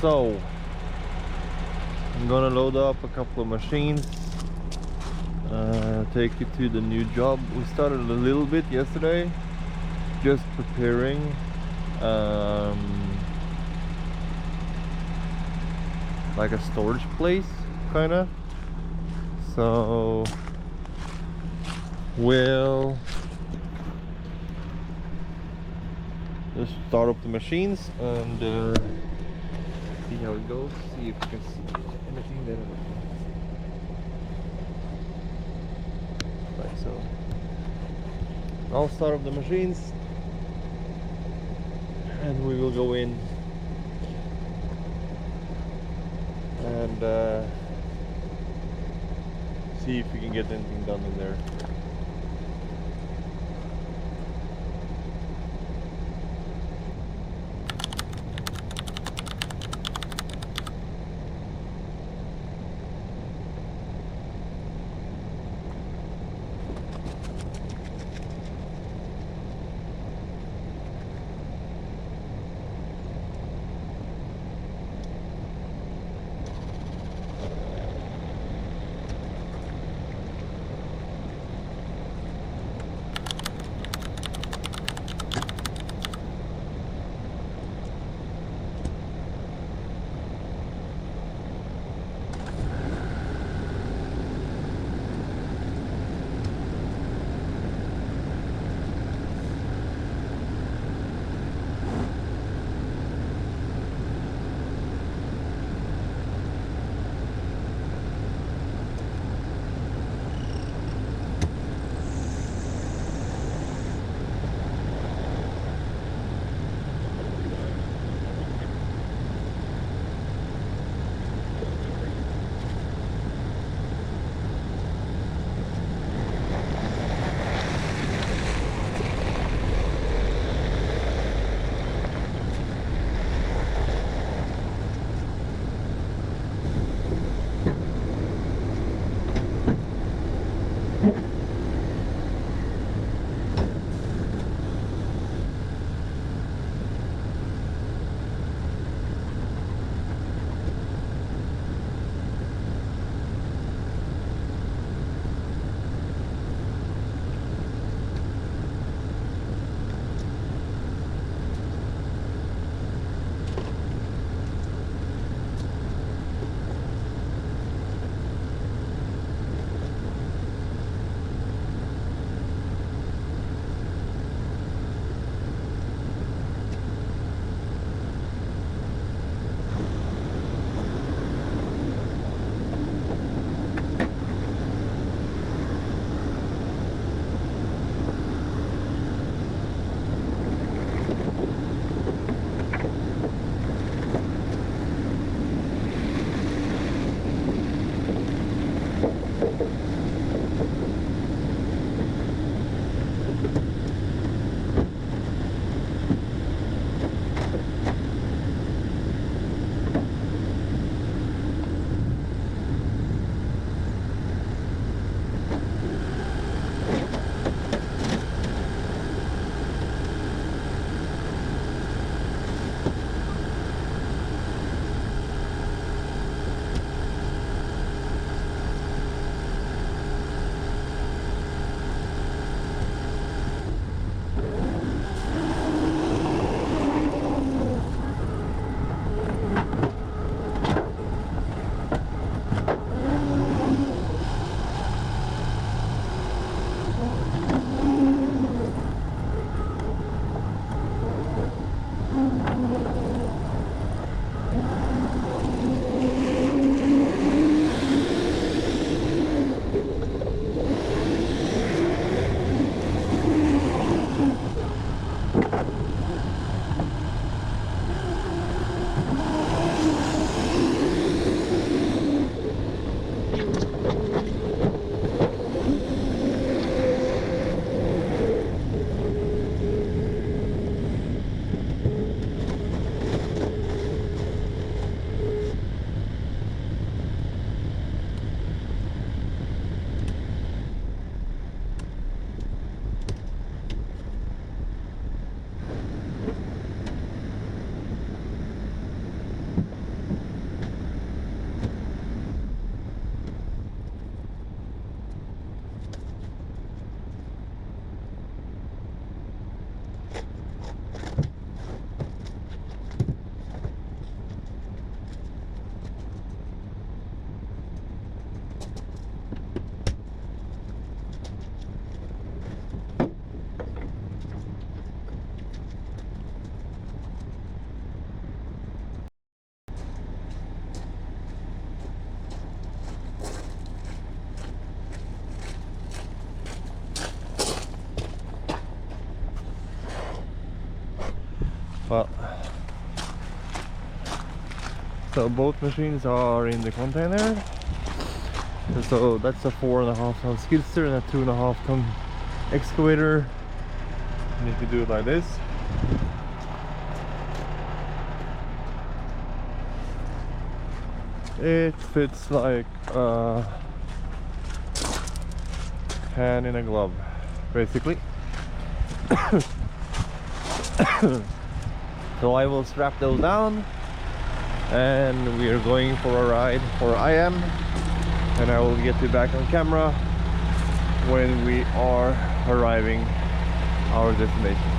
So I'm gonna load up a couple of machines, take it to the new job. We started a little bit yesterday, just preparing. Like a storage place, kinda. So we'll just start up the machines and see how it goes. See if you can see anything there. Like so. I'll start up the machines and we will go in and see if we can get anything done in there. Well, so both machines are in the container. So that's a 4.5 ton skidster and a 2.5 ton excavator. And if you do it like this, it fits like a hand in a glove, basically. So I will strap those down and we are going for a ride, or I am, and I will get you back on camera when we are arriving our destination.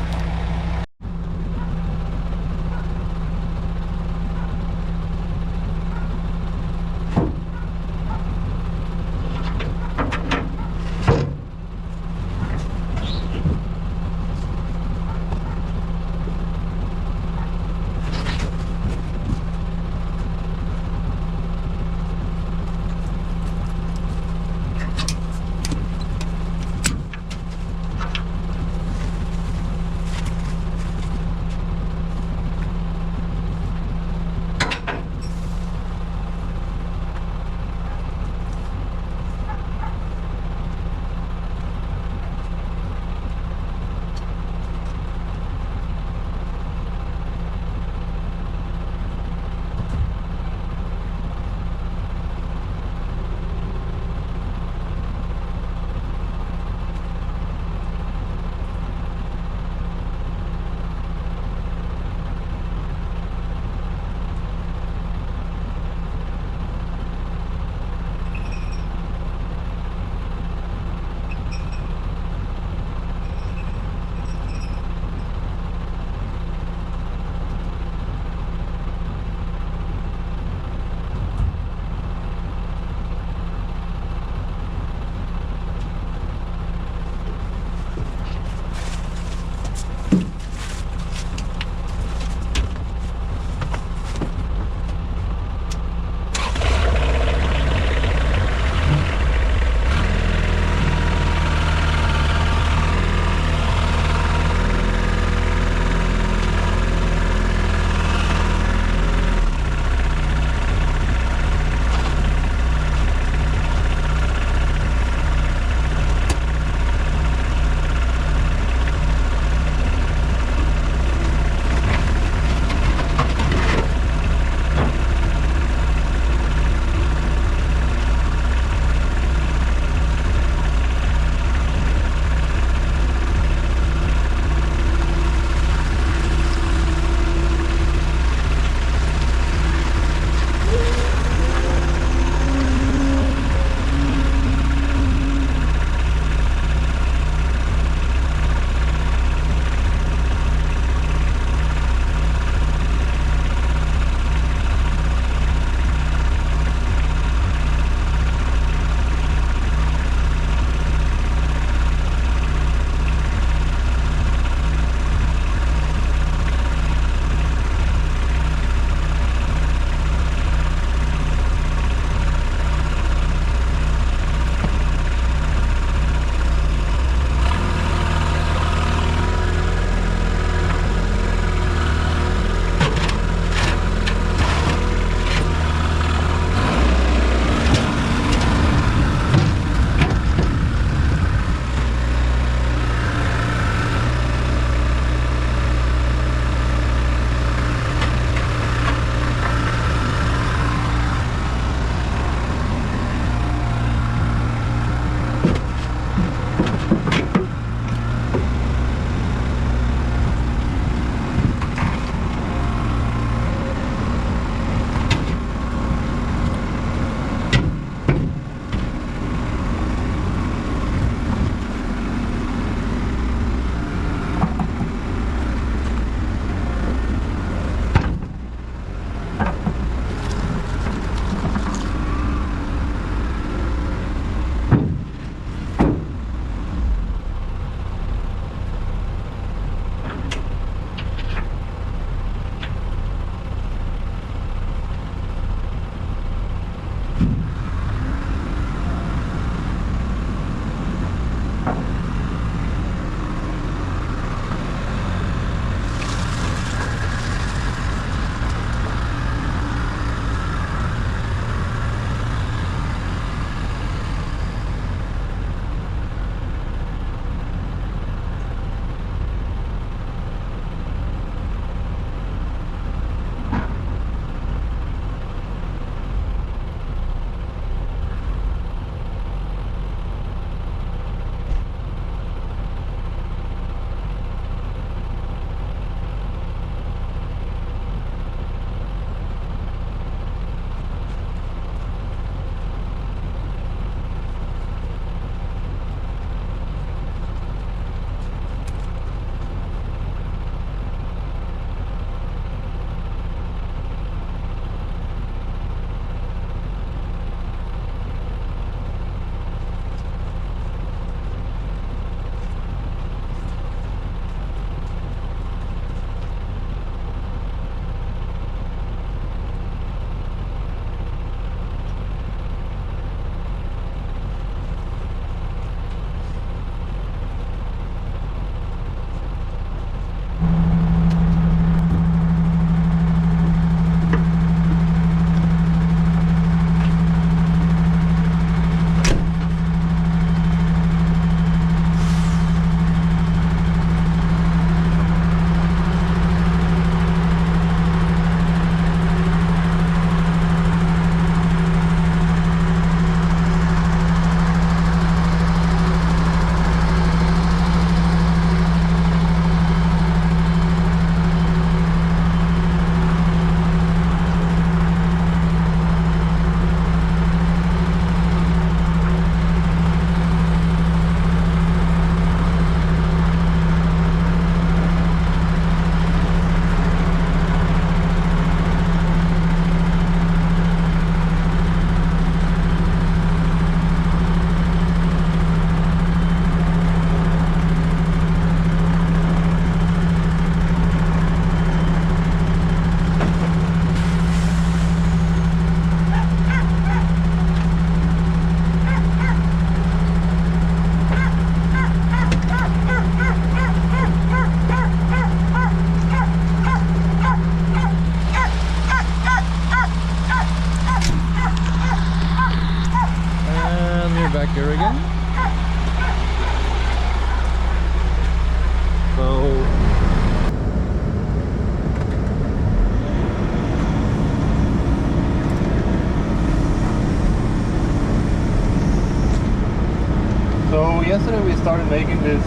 started making this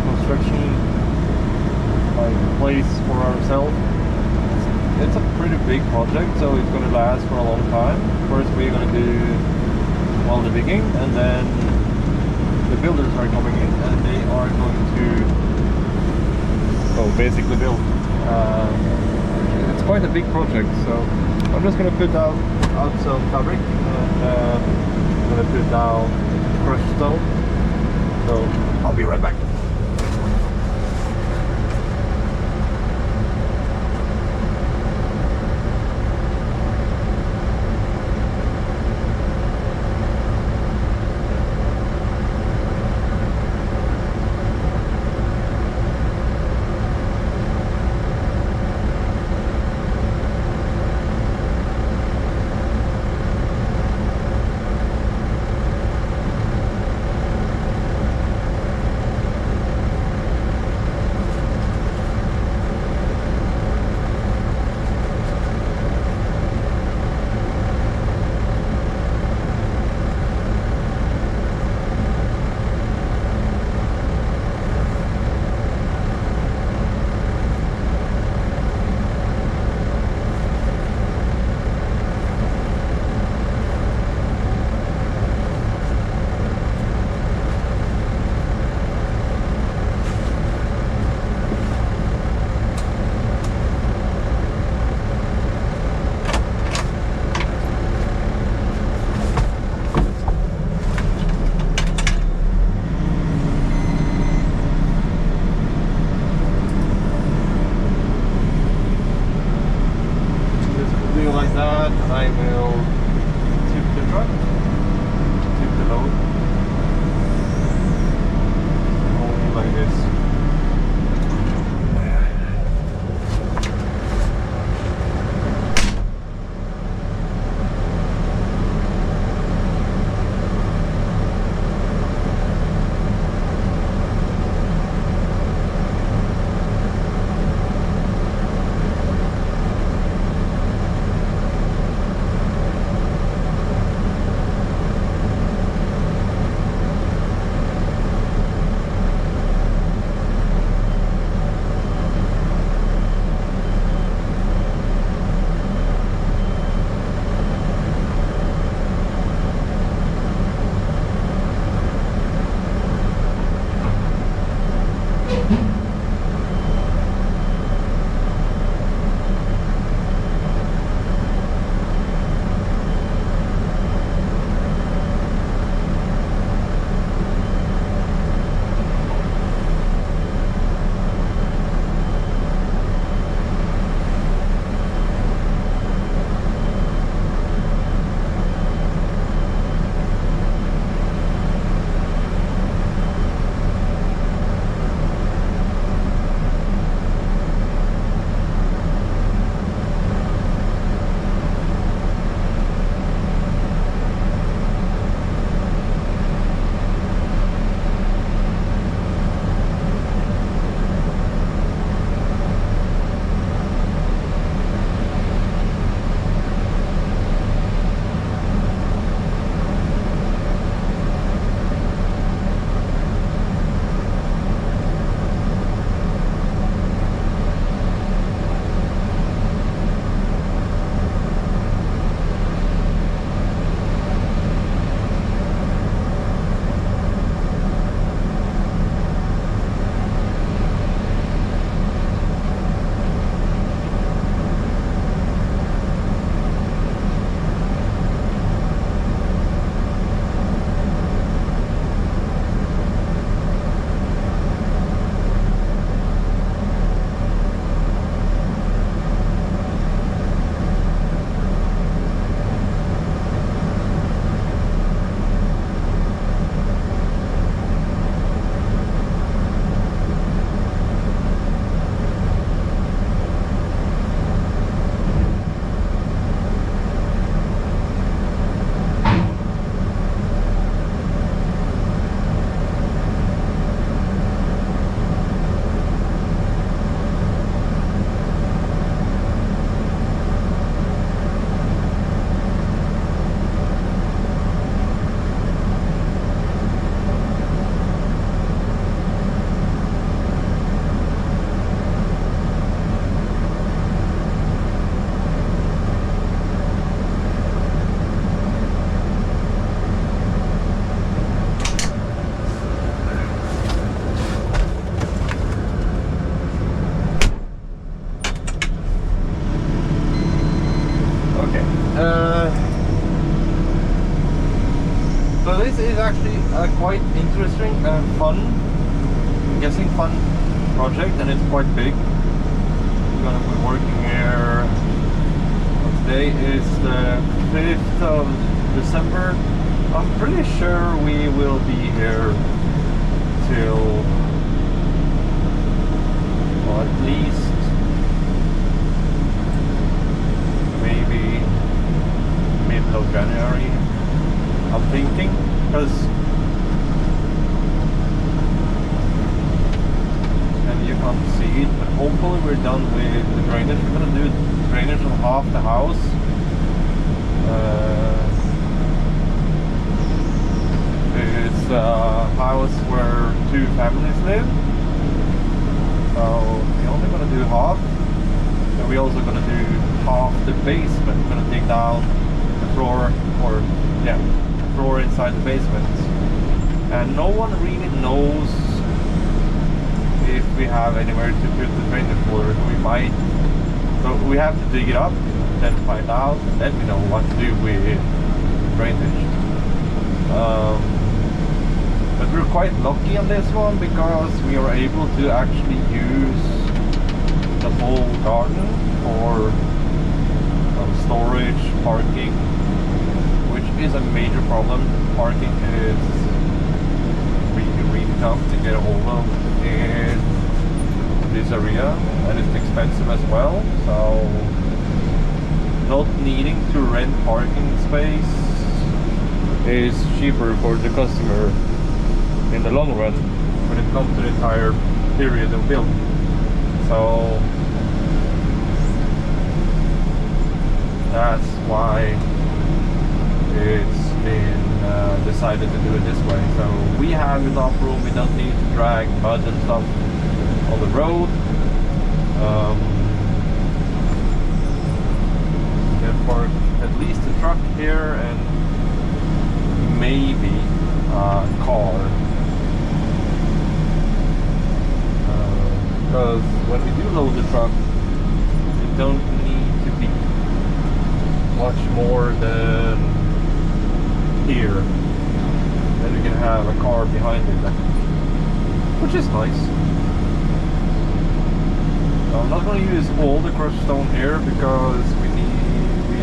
construction like place for ourselves. It's a pretty big project, so it's going to last for a long time. First we're going to do all the digging, and then the builders are coming in and they are going to basically build. It's quite a big project, so I'm just going to put out some fabric, and I'm going to put down crushed stone. So I'll be right back. a quite interesting and fun, I'm guessing fun project, and it's quite big. We're gonna be working here. Today is the 5th of December. I'm pretty sure we will be here till, well, at least maybe middle of January, I'm thinking, because and you can't see it, but hopefully we're done with the drainage. We're gonna do drainage on half the house. It's a house where 2 families live, so we're only gonna do half, and we're also gonna do half the basement. We're gonna dig down the floor, or yeah, the floor inside the basement, and no one really knows if we have anywhere to put the drainage water. We might, so we have to dig it up, then find out, and then we know what to do with drainage. But we're quite lucky on this one because we are able to actually use the whole garden for storage, parking, which is a major problem. Parking is really tough to get a hold of in this area, and it's expensive as well, so not needing to rent parking space is cheaper for the customer in the long run when it comes to the entire period of build. So that's why it's been decided to do it this way. So we have enough room, we don't need to drag mud and stuff on the road. We can park at least a truck here and maybe a car. Because when we do load the truck, we don't need to be much more than here. Then we can have a car behind it, which is nice. I'm not going to use all the crushed stone here because we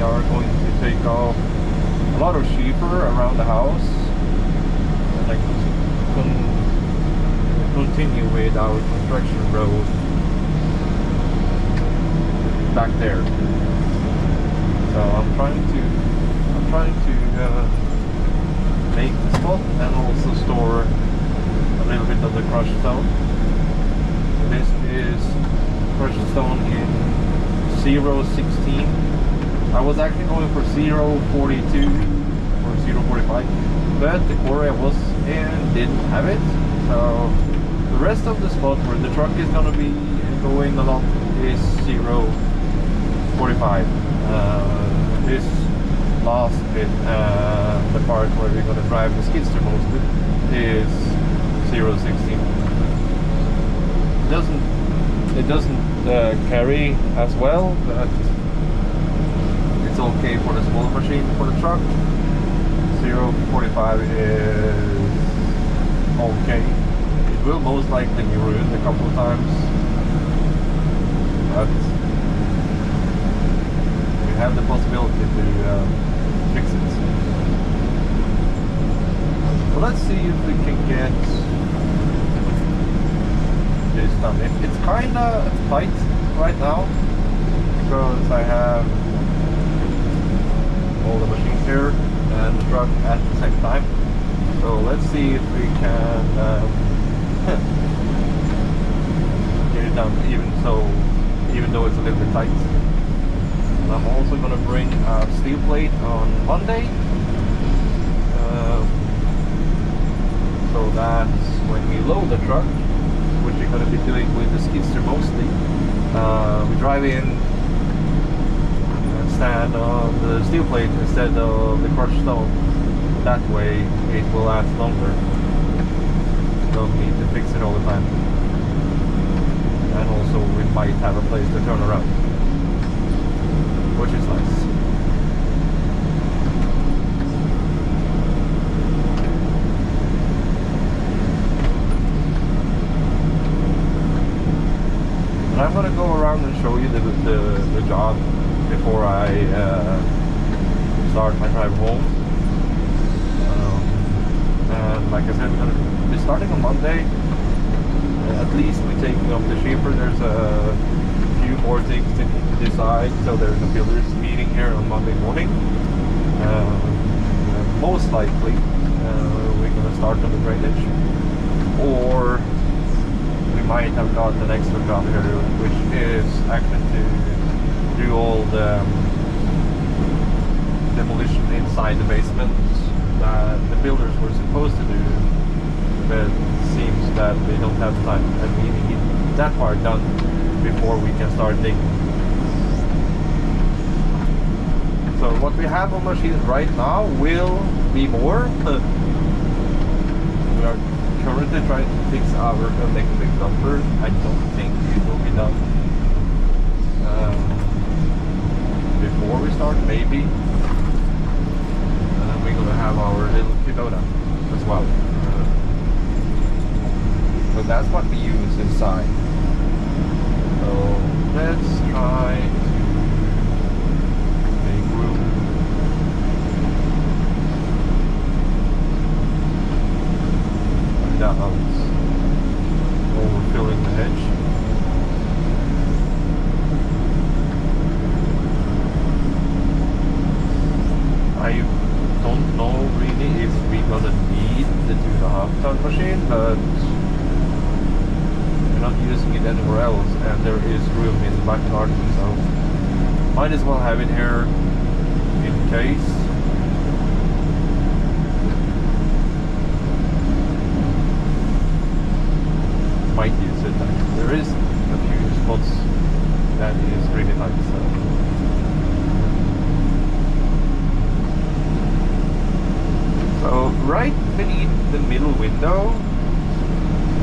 are going to take off a lot of sheeper around the house, and I can continue with our construction road back there. So I'm trying to make the spot and also store a little bit of the crushed stone. This is crushed stone in 0.16. I was actually going for 0.42 or 0.45, but the quarry I was in didn't have it. So the rest of the spot where the truck is going to be going a lot is 0.45. This last bit, the part where we're going to drive the skidster mostly, is 0.16. It doesn't carry as well, but it's okay for the smaller machine. For the truck, 0.45 is okay. It will most likely be ruined a couple of times, but we have the possibility to fix it. So let's see if we can get this done. It's kinda tight right now because I have all the machines here and the truck at the same time. So let's see if we can get it done, even though it's a little bit tight. And I'm also going to bring a steel plate on Monday, so that when we load the truck, which we're going to be doing with the skidster mostly, we drive in and stand on the steel plate instead of the crushed stone. That way it will last longer. Don't need to fix it all the time. And also we might have a place to turn around, which is nice. And I'm gonna go around and show you the job before I start my drive home. And like I said, we're gonna be starting on Monday. At least we're taking off the sheeper. There's a few more things to need to decide. So there's a builders meeting here on Monday morning. Most likely we're gonna start on the drainage, or we might have got an extra job here, which is actually to do all the demolition inside the basement that the builders were supposed to do, but it seems that they don't have time, and we need that part done before we can start digging. So what we have on machines right now will be more. We are currently trying to fix our electric dumper. I don't think it will be done before we start, maybe. And then we're gonna have our little Kubota as well. So that's what we use inside. So let's try to make room. Without overfilling the hedge. I don't know really if we're gonna need the 2.5 ton machine, but we're not using it anywhere else, and there is room in the back garden, so might as well have it here in case. Might use it. There is a few spots that is really nice. So right beneath the middle window,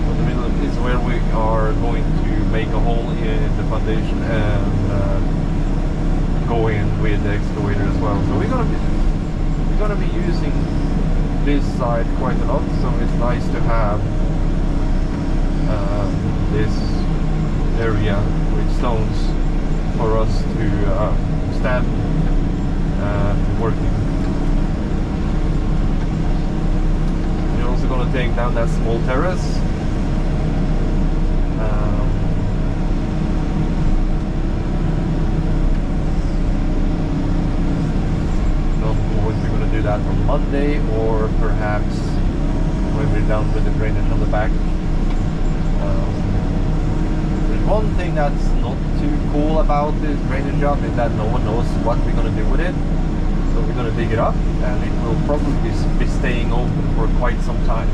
the middle is where we are going to make a hole in the foundation and go in with the excavator as well. So we're gonna be using this side quite a lot. So it's nice to have this area with stones for us to stand working. We're also going to take down that small terrace. Don't know if we're going to do that on Monday, or perhaps when we're done with the drainage on the back. There's one thing that's not too cool about this drainage job is that no one knows what we're going to do with it. So we're going to dig it up, and it will probably be staying open for quite some time,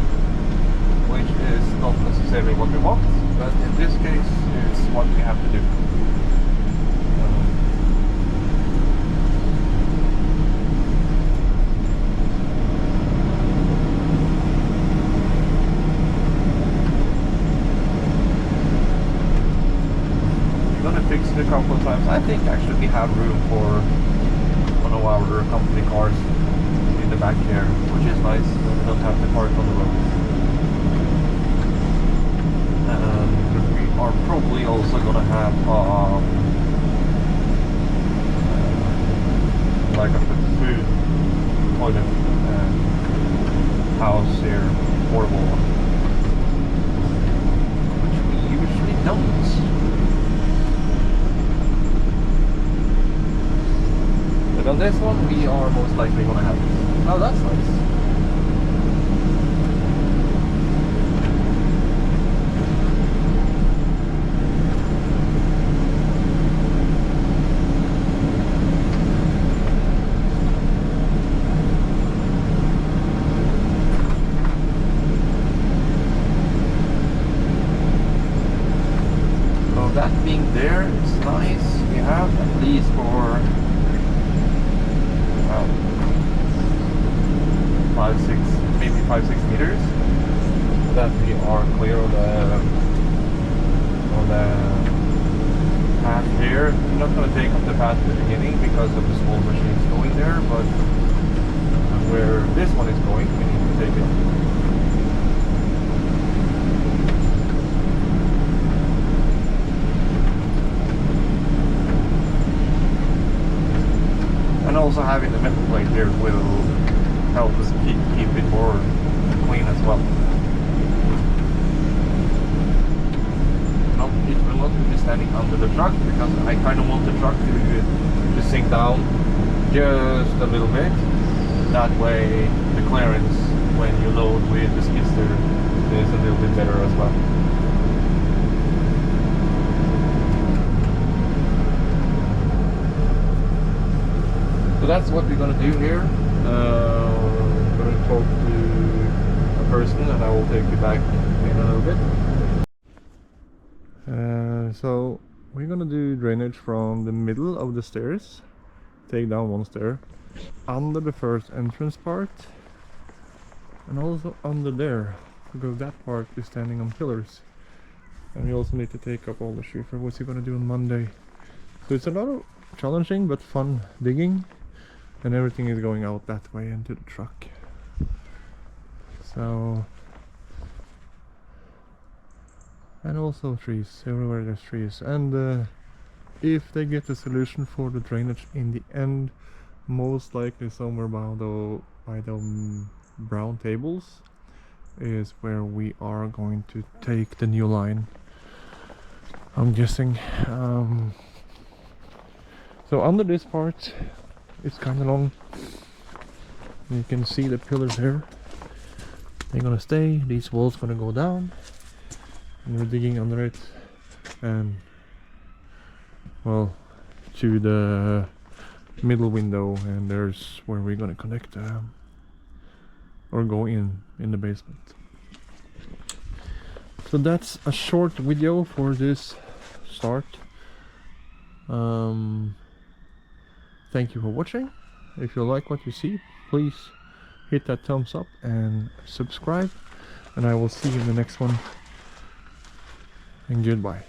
which is not necessarily what we want, but in this case it's what we have to do. Fix it a couple of times. I think actually we have room for one of our company cars in the back here, which is nice. We don't have to park on the road. And we are probably also gonna have like a food toilet house here, portable one, which we usually don't. But on this one, we are most likely going to have it. Oh, that's nice. So that being there, it's nice. We have at least for 5-6 meters that we are clear on the path here. We're not going to take up the path at the beginning because of the small machines going there, but where this one is going, we need to take it. also having the metal plate here will help us keep it more clean as well. It will not be standing under the truck because I kind of want the truck to sink down just a little bit. That way the clearance when you load with the skid steer is a little bit better as well. So that's what we're gonna do here. I'm gonna talk to a person and I will take you back in a little bit. So we're gonna do drainage from the middle of the stairs, take down one stair, under the first entrance part, and also under there, because that part is standing on pillars. And we also need to take up all the shifter, which we're gonna do on Monday. So it's a lot of challenging but fun digging, and everything is going out that way into the truck. So, and also trees, everywhere there's trees. And if they get a solution for the drainage in the end, most likely somewhere by the brown tables is where we are going to take the new line, I'm guessing. So under this part it's kind of long. You can see the pillars here. They're gonna stay, these walls gonna go down, and we're digging under it, and well, to the middle window, and there's where we're gonna connect or go in the basement. So that's a short video for this start. Thank you for watching. If you like what you see, please hit that thumbs up and subscribe, and I will see you in the next one, and goodbye.